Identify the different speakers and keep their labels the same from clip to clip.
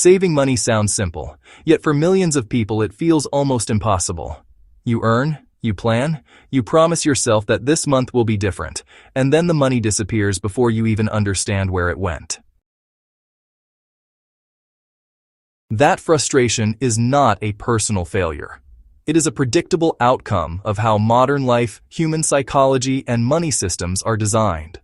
Speaker 1: Saving money sounds simple, yet for millions of people it feels almost impossible. You earn, you plan, you promise yourself that this month will be different, and then the money disappears before you even understand where it went. That frustration is not a personal failure. It is a predictable outcome of how modern life, human psychology, and money systems are designed.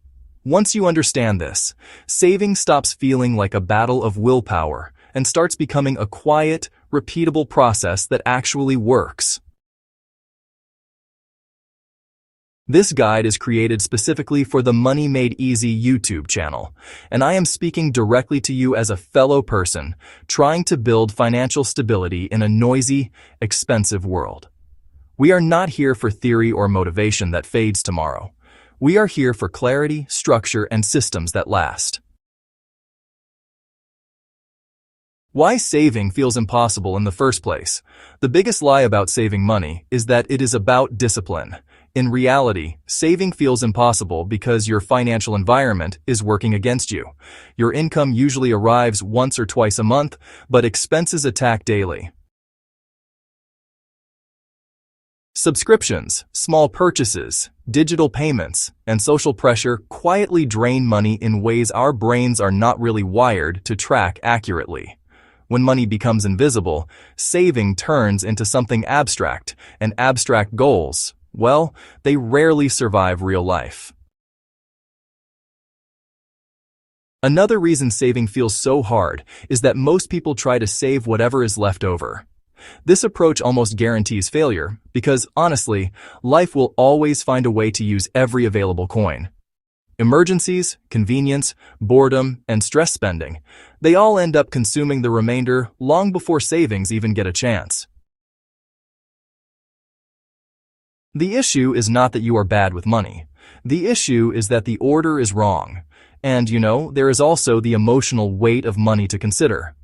Speaker 1: Once you understand this, saving stops feeling like a battle of willpower and starts becoming a quiet, repeatable process that actually works. This guide is created specifically for the Money Made Easy YouTube channel, and I am speaking directly to you as a fellow person trying to build financial stability in a noisy, expensive world. We are not here for theory or motivation that fades tomorrow. We are here for clarity, structure, and systems that last. Why saving feels impossible in the first place? The biggest lie about saving money is that it is about discipline. In reality, saving feels impossible because your financial environment is working against you. Your income usually arrives once or twice a month, but expenses attack daily. Subscriptions, small purchases, digital payments, and social pressure quietly drain money in ways our brains are not really wired to track accurately. When money becomes invisible, saving turns into something abstract, and abstract goals, well, they rarely survive real life. Another reason saving feels so hard is that most people try to save whatever is left over. This approach almost guarantees failure because, honestly, life will always find a way to use every available coin. Emergencies, convenience, boredom, and stress spending, they all end up consuming the remainder long before savings even get a chance. The issue is not that you are bad with money. The issue is that the order is wrong. And, there is also the emotional weight of money to consider.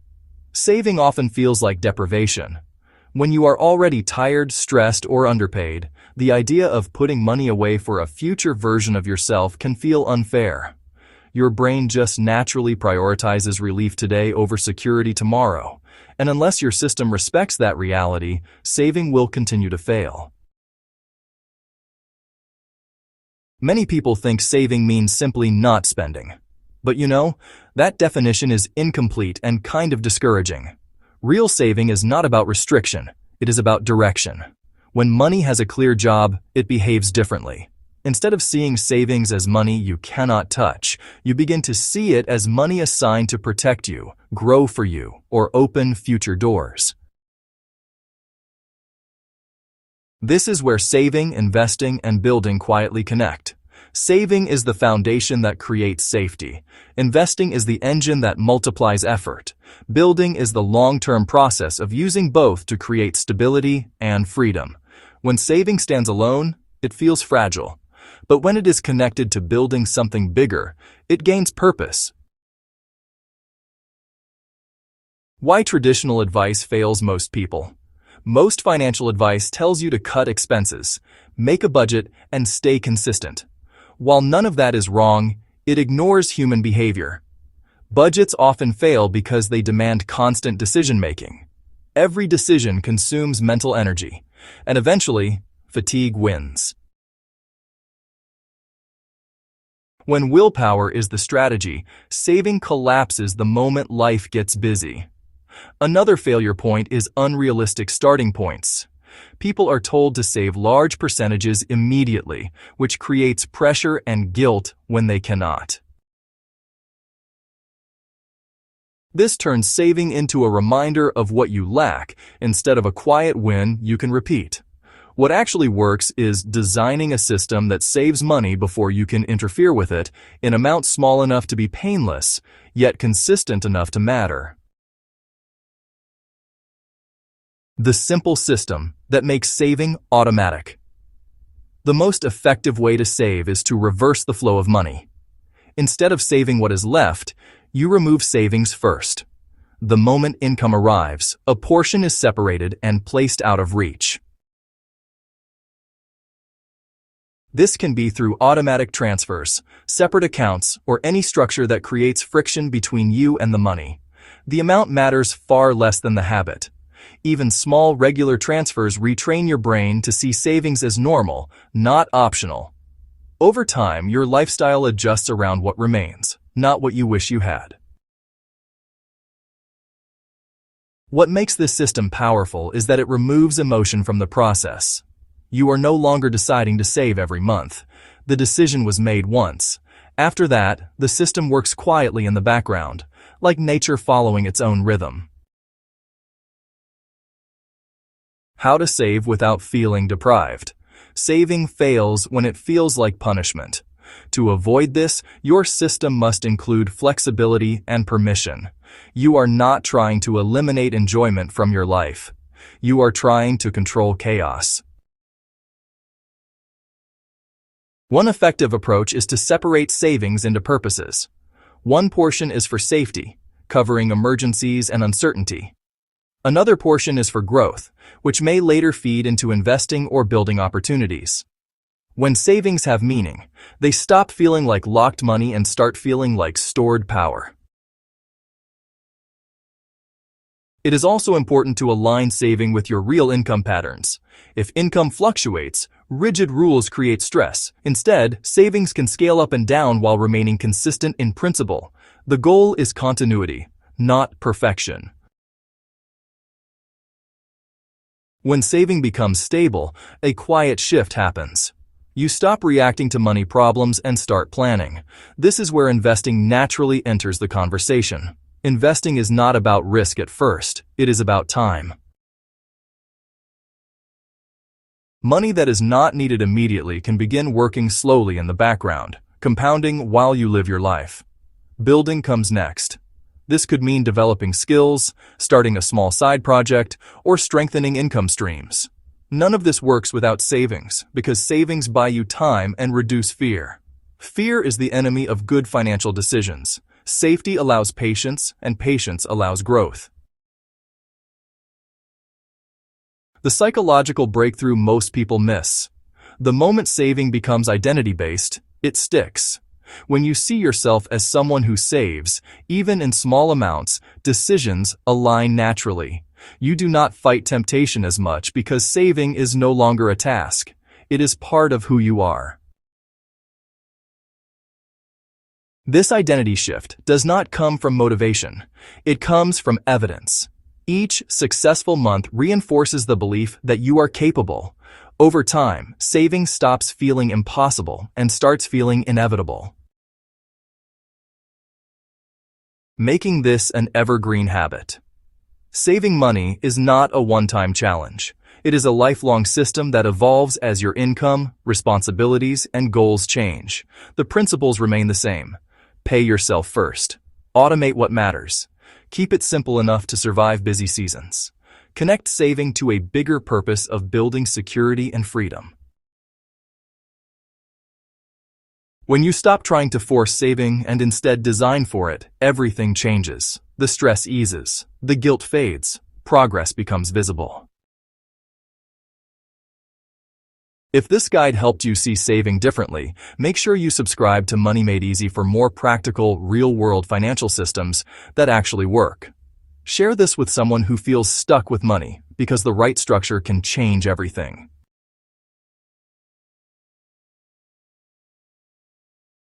Speaker 1: Saving often feels like deprivation. When you are already tired, stressed, or underpaid, the idea of putting money away for a future version of yourself can feel unfair. Your brain just naturally prioritizes relief today over security tomorrow. And unless your system respects that reality, saving will continue to fail. Many people think saving means simply not spending. But that definition is incomplete and kind of discouraging. Real saving is not about restriction, it is about direction. When money has a clear job, it behaves differently. Instead of seeing savings as money you cannot touch, you begin to see it as money assigned to protect you, grow for you, or open future doors. This is where saving, investing, and building quietly connect. Saving is the foundation that creates safety. Investing is the engine that multiplies effort. Building is the long-term process of using both to create stability and freedom. When saving stands alone, it feels fragile. But when it is connected to building something bigger, it gains purpose. Why traditional advice fails most people? Most financial advice tells you to cut expenses, make a budget, and stay consistent. While none of that is wrong, it ignores human behavior. Budgets often fail because they demand constant decision-making. Every decision consumes mental energy, and eventually, fatigue wins. When willpower is the strategy, saving collapses the moment life gets busy. Another failure point is unrealistic starting points. People are told to save large percentages immediately, which creates pressure and guilt when they cannot. This turns saving into a reminder of what you lack instead of a quiet win you can repeat. What actually works is designing a system that saves money before you can interfere with it in amounts small enough to be painless, yet consistent enough to matter. The simple system that makes saving automatic. The most effective way to save is to reverse the flow of money. Instead of saving what is left, you remove savings first. The moment income arrives, a portion is separated and placed out of reach. This can be through automatic transfers, separate accounts, or any structure that creates friction between you and the money. The amount matters far less than the habit. Even small, regular transfers retrain your brain to see savings as normal, not optional. Over time, your lifestyle adjusts around what remains, not what you wish you had. What makes this system powerful is that it removes emotion from the process. You are no longer deciding to save every month. The decision was made once. After that, the system works quietly in the background, like nature following its own rhythm. How to save without feeling deprived. Saving fails when it feels like punishment. To avoid this, your system must include flexibility and permission. You are not trying to eliminate enjoyment from your life. You are trying to control chaos. One effective approach is to separate savings into purposes. One portion is for safety, covering emergencies and uncertainty. Another portion is for growth, which may later feed into investing or building opportunities. When savings have meaning, they stop feeling like locked money and start feeling like stored power. It is also important to align saving with your real income patterns. If income fluctuates, rigid rules create stress. Instead, savings can scale up and down while remaining consistent in principle. The goal is continuity, not perfection. When saving becomes stable, a quiet shift happens. You stop reacting to money problems and start planning. This is where investing naturally enters the conversation. Investing is not about risk at first, it is about time. Money that is not needed immediately can begin working slowly in the background, compounding while you live your life. Building comes next. This could mean developing skills, starting a small side project, or strengthening income streams. None of this works without savings, because savings buy you time and reduce fear. Fear is the enemy of good financial decisions. Safety allows patience, and patience allows growth. The psychological breakthrough most people miss. The moment saving becomes identity-based, it sticks. When you see yourself as someone who saves, even in small amounts, decisions align naturally. You do not fight temptation as much because saving is no longer a task. It is part of who you are. This identity shift does not come from motivation. It comes from evidence. Each successful month reinforces the belief that you are capable. Over time, saving stops feeling impossible and starts feeling inevitable. Making this an evergreen habit. Saving money is not a one-time challenge. It is a lifelong system that evolves as your income, responsibilities, and goals change. The principles remain the same. Pay yourself first. Automate what matters. Keep it simple enough to survive busy seasons. Connect saving to a bigger purpose of building security and freedom. When you stop trying to force saving and instead design for it, everything changes. The stress eases. The guilt fades. Progress becomes visible. If this guide helped you see saving differently, make sure you subscribe to Money Made Easy for more practical, real-world financial systems that actually work. Share this with someone who feels stuck with money, because the right structure can change everything.